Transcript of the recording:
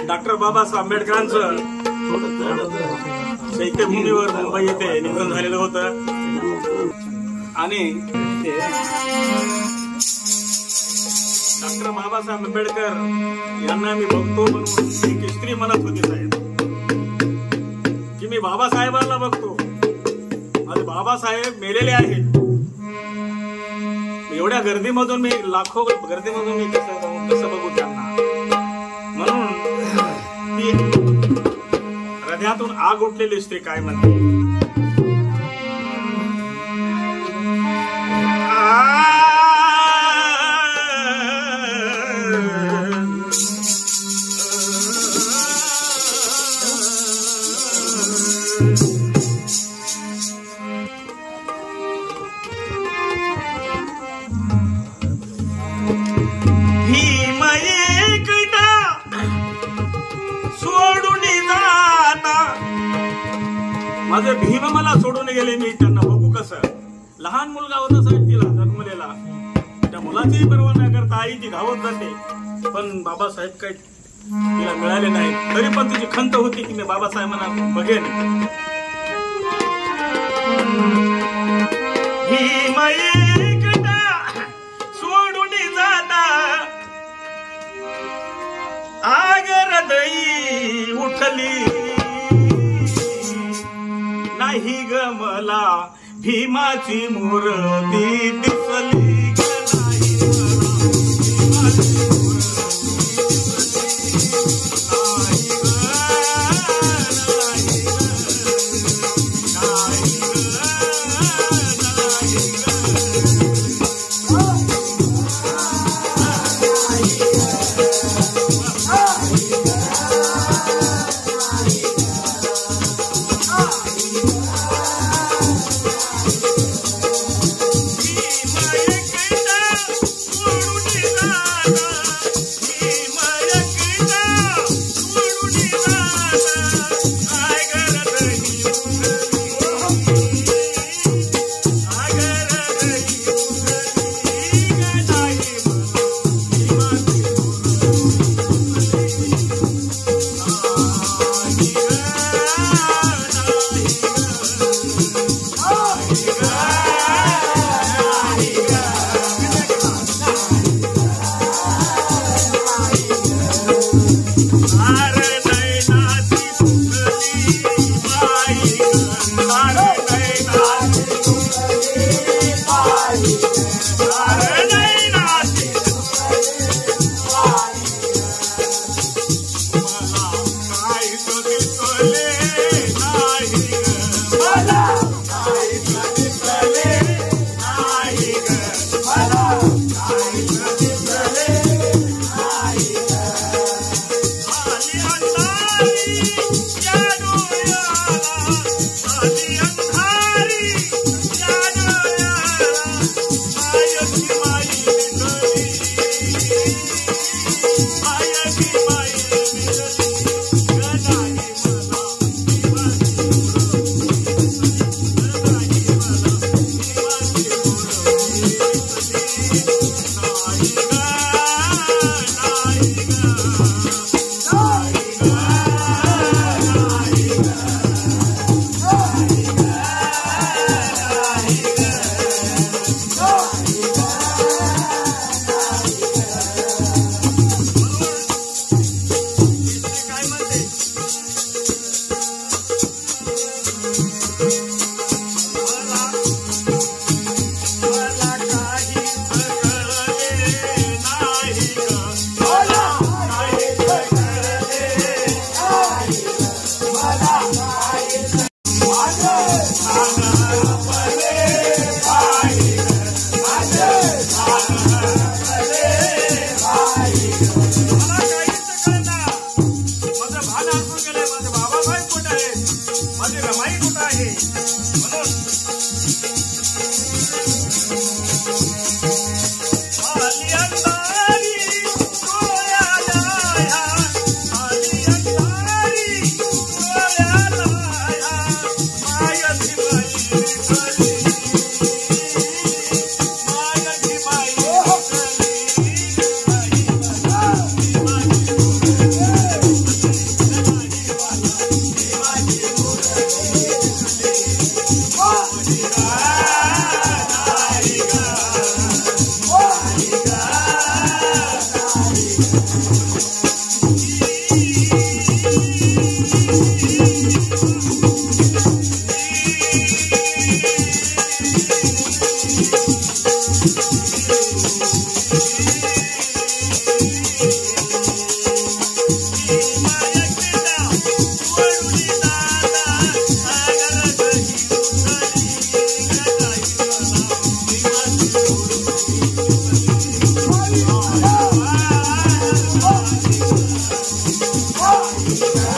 Doctor Babasaheb आंबेडकरांचं चैत्यभूमीवर मुंबई येथे निधन झालेलं होतं आणि डॉक्टर बाबासाहेब आंबेडकर यांना मी बघतो म्हणून एक स्त्री म्हणत होती साहेब की मी बाबासाहेबांना बघतो, माझे बाबासाहेब मेलेले आहेत. एवढ्या गर्दीमधून मी लाखो गर्दीमधून मी कसं बघू त्यांना. म्हणून ती हृदयातून आग उठलेली स्त्री काय म्हणते, माझे भीम मला सोडून गेले, मी त्यांना बघू कसं. लहान मुलगा होता साहेब तिला जन्मलेला, त्या मुलाचीही पर्वा न करता आई ती धावत जाते, पण बाबासाहेब काही तिला मिळाले नाही. तरी पण तिची खंत होती की मी बाबासाहेबांना बघेन. भीम एकटा सोडून जाता आग हृदयी उठली नाही ग मला भीमाची मूर्ती दिसली. Oh!